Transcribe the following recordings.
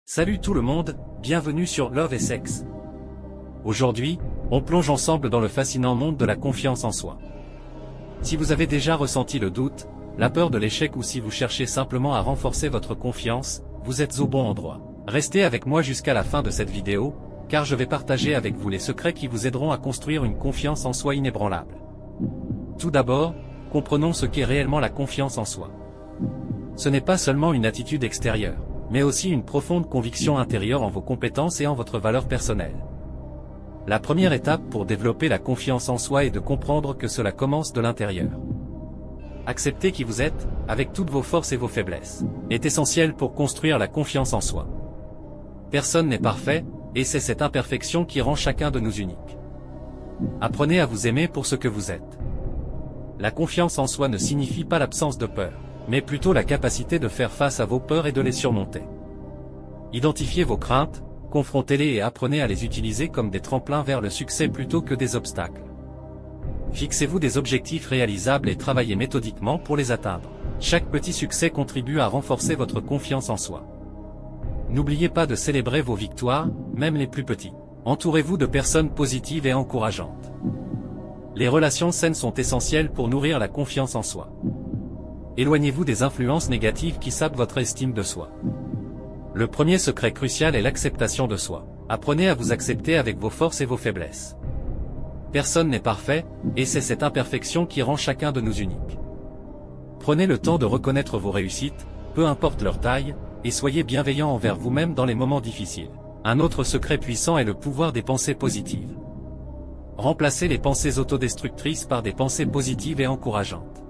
Salut tout le monde, bienvenue sur Love et Sex. Aujourd'hui, on plonge ensemble dans le fascinant monde de la confiance en soi. Si vous avez déjà ressenti le doute, la peur de l'échec ou si vous cherchez simplement à renforcer votre confiance, vous êtes au bon endroit. Restez avec moi jusqu'à la fin de cette vidéo, car je vais partager avec vous les secrets qui vous aideront à construire une confiance en soi inébranlable. Tout d'abord, comprenons ce qu'est réellement la confiance en soi. Ce n'est pas seulement une attitude extérieure, mais aussi une profonde conviction intérieure en vos compétences et en votre valeur personnelle. La première étape pour développer la confiance en soi est de comprendre que cela commence de l'intérieur. Accepter qui vous êtes, avec toutes vos forces et vos faiblesses, est essentiel pour construire la confiance en soi. Personne n'est parfait, et c'est cette imperfection qui rend chacun de nous unique. Apprenez à vous aimer pour ce que vous êtes. La confiance en soi ne signifie pas l'absence de peur, mais plutôt la capacité de faire face à vos peurs et de les surmonter. Identifiez vos craintes, confrontez-les et apprenez à les utiliser comme des tremplins vers le succès plutôt que des obstacles. Fixez-vous des objectifs réalisables et travaillez méthodiquement pour les atteindre. Chaque petit succès contribue à renforcer votre confiance en soi. N'oubliez pas de célébrer vos victoires, même les plus petites. Entourez-vous de personnes positives et encourageantes. Les relations saines sont essentielles pour nourrir la confiance en soi. Éloignez-vous des influences négatives qui sapent votre estime de soi. Le premier secret crucial est l'acceptation de soi. Apprenez à vous accepter avec vos forces et vos faiblesses. Personne n'est parfait, et c'est cette imperfection qui rend chacun de nous unique. Prenez le temps de reconnaître vos réussites, peu importe leur taille, et soyez bienveillant envers vous-même dans les moments difficiles. Un autre secret puissant est le pouvoir des pensées positives. Remplacez les pensées autodestructrices par des pensées positives et encourageantes.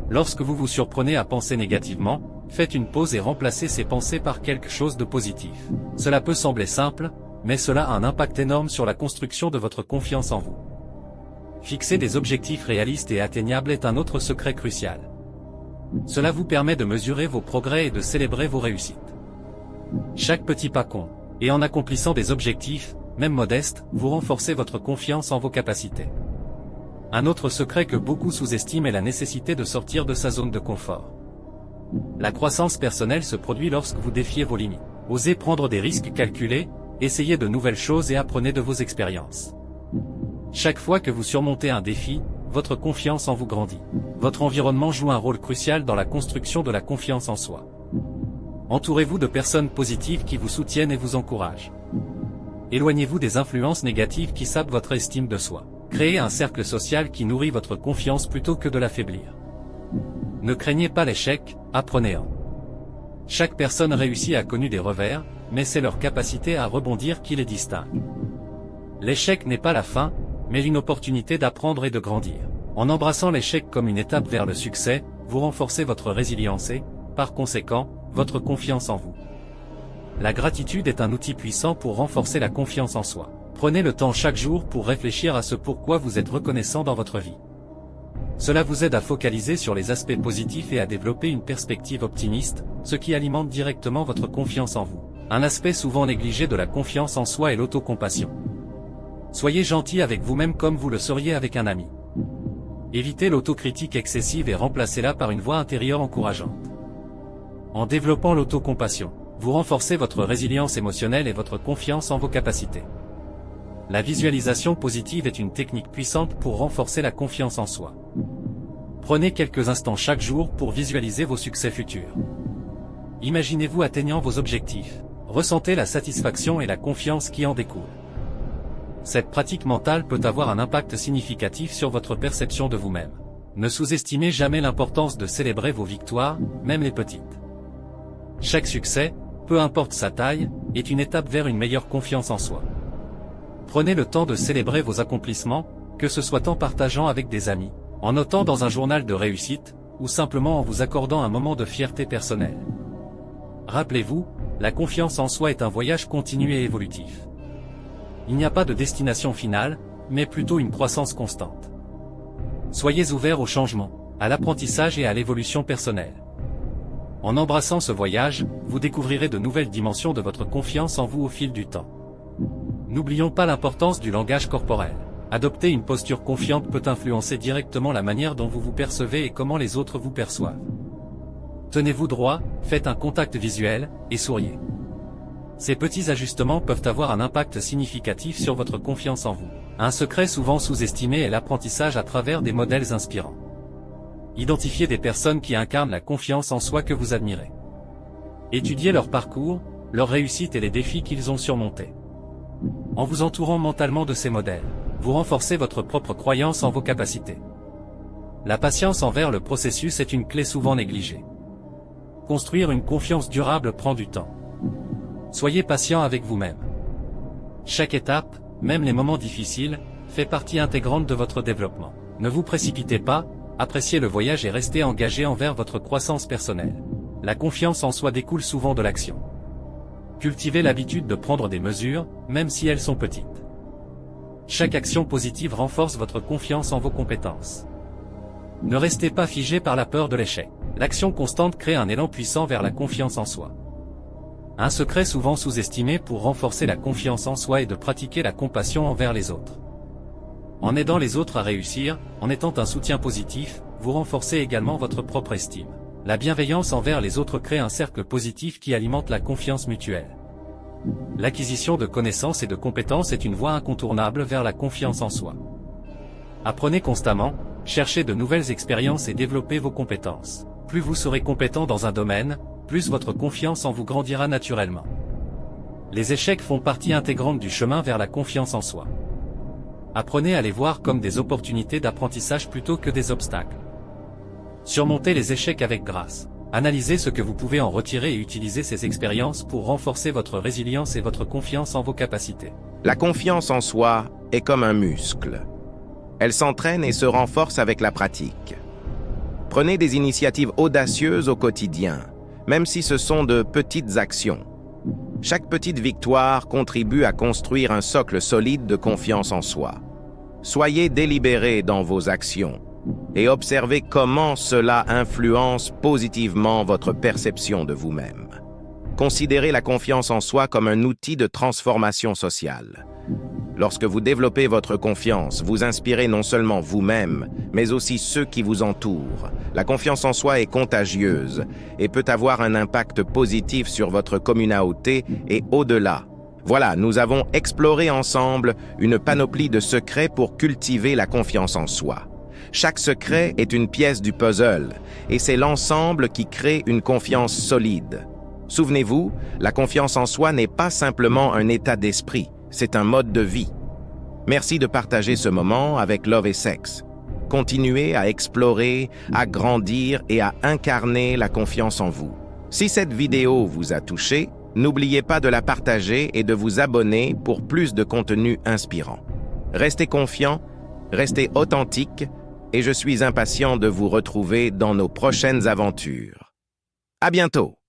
Lorsque vous vous surprenez à penser négativement, faites une pause et remplacez ces pensées par quelque chose de positif. Cela peut sembler simple, mais cela a un impact énorme sur la construction de votre confiance en vous. Fixer des objectifs réalistes et atteignables est un autre secret crucial. Cela vous permet de mesurer vos progrès et de célébrer vos réussites. Chaque petit pas compte, et en accomplissant des objectifs, même modestes, vous renforcez votre confiance en vos capacités. Un autre secret que beaucoup sous-estiment est la nécessité de sortir de sa zone de confort. La croissance personnelle se produit lorsque vous défiez vos limites. Osez prendre des risques calculés, essayez de nouvelles choses et apprenez de vos expériences. Chaque fois que vous surmontez un défi, votre confiance en vous grandit. Votre environnement joue un rôle crucial dans la construction de la confiance en soi. Entourez-vous de personnes positives qui vous soutiennent et vous encouragent. Éloignez-vous des influences négatives qui sapent votre estime de soi. Créez un cercle social qui nourrit votre confiance plutôt que de l'affaiblir. Ne craignez pas l'échec, apprenez-en. Chaque personne réussie a connu des revers, mais c'est leur capacité à rebondir qui les distingue. L'échec n'est pas la fin, mais une opportunité d'apprendre et de grandir. En embrassant l'échec comme une étape vers le succès, vous renforcez votre résilience et, par conséquent, votre confiance en vous. La gratitude est un outil puissant pour renforcer la confiance en soi. Prenez le temps chaque jour pour réfléchir à ce pourquoi vous êtes reconnaissant dans votre vie. Cela vous aide à focaliser sur les aspects positifs et à développer une perspective optimiste, ce qui alimente directement votre confiance en vous. Un aspect souvent négligé de la confiance en soi est l'autocompassion. Soyez gentil avec vous-même comme vous le seriez avec un ami. Évitez l'autocritique excessive et remplacez-la par une voix intérieure encourageante. En développant l'autocompassion, vous renforcez votre résilience émotionnelle et votre confiance en vos capacités. La visualisation positive est une technique puissante pour renforcer la confiance en soi. Prenez quelques instants chaque jour pour visualiser vos succès futurs. Imaginez-vous atteignant vos objectifs. Ressentez la satisfaction et la confiance qui en découlent. Cette pratique mentale peut avoir un impact significatif sur votre perception de vous-même. Ne sous-estimez jamais l'importance de célébrer vos victoires, même les petites. Chaque succès, peu importe sa taille, est une étape vers une meilleure confiance en soi. Prenez le temps de célébrer vos accomplissements, que ce soit en partageant avec des amis, en notant dans un journal de réussite, ou simplement en vous accordant un moment de fierté personnelle. Rappelez-vous, la confiance en soi est un voyage continu et évolutif. Il n'y a pas de destination finale, mais plutôt une croissance constante. Soyez ouverts au changement, à l'apprentissage et à l'évolution personnelle. En embrassant ce voyage, vous découvrirez de nouvelles dimensions de votre confiance en vous au fil du temps. N'oublions pas l'importance du langage corporel. Adopter une posture confiante peut influencer directement la manière dont vous vous percevez et comment les autres vous perçoivent. Tenez-vous droit, faites un contact visuel, et souriez. Ces petits ajustements peuvent avoir un impact significatif sur votre confiance en vous. Un secret souvent sous-estimé est l'apprentissage à travers des modèles inspirants. Identifiez des personnes qui incarnent la confiance en soi que vous admirez. Étudiez leur parcours, leurs réussites et les défis qu'ils ont surmontés. En vous entourant mentalement de ces modèles, vous renforcez votre propre croyance en vos capacités. La patience envers le processus est une clé souvent négligée. Construire une confiance durable prend du temps. Soyez patient avec vous-même. Chaque étape, même les moments difficiles, fait partie intégrante de votre développement. Ne vous précipitez pas, appréciez le voyage et restez engagé envers votre croissance personnelle. La confiance en soi découle souvent de l'action. Cultivez l'habitude de prendre des mesures, même si elles sont petites. Chaque action positive renforce votre confiance en vos compétences. Ne restez pas figé par la peur de l'échec. L'action constante crée un élan puissant vers la confiance en soi. Un secret souvent sous-estimé pour renforcer la confiance en soi est de pratiquer la compassion envers les autres. En aidant les autres à réussir, en étant un soutien positif, vous renforcez également votre propre estime. La bienveillance envers les autres crée un cercle positif qui alimente la confiance mutuelle. L'acquisition de connaissances et de compétences est une voie incontournable vers la confiance en soi. Apprenez constamment, cherchez de nouvelles expériences et développez vos compétences. Plus vous serez compétent dans un domaine, plus votre confiance en vous grandira naturellement. Les échecs font partie intégrante du chemin vers la confiance en soi. Apprenez à les voir comme des opportunités d'apprentissage plutôt que des obstacles. Surmontez les échecs avec grâce. Analysez ce que vous pouvez en retirer et utilisez ces expériences pour renforcer votre résilience et votre confiance en vos capacités. La confiance en soi est comme un muscle. Elle s'entraîne et se renforce avec la pratique. Prenez des initiatives audacieuses au quotidien, même si ce sont de petites actions. Chaque petite victoire contribue à construire un socle solide de confiance en soi. Soyez délibérés dans vos actions et observez comment cela influence positivement votre perception de vous-même. Considérez la confiance en soi comme un outil de transformation sociale. Lorsque vous développez votre confiance, vous inspirez non seulement vous-même, mais aussi ceux qui vous entourent. La confiance en soi est contagieuse et peut avoir un impact positif sur votre communauté et au-delà. Voilà, nous avons exploré ensemble une panoplie de secrets pour cultiver la confiance en soi. Chaque secret est une pièce du puzzle, et c'est l'ensemble qui crée une confiance solide. Souvenez-vous, la confiance en soi n'est pas simplement un état d'esprit, c'est un mode de vie. Merci de partager ce moment avec Love et Sex. Continuez à explorer, à grandir et à incarner la confiance en vous. Si cette vidéo vous a touché, n'oubliez pas de la partager et de vous abonner pour plus de contenu inspirant. Restez confiants, restez authentiques, et je suis impatient de vous retrouver dans nos prochaines aventures. À bientôt!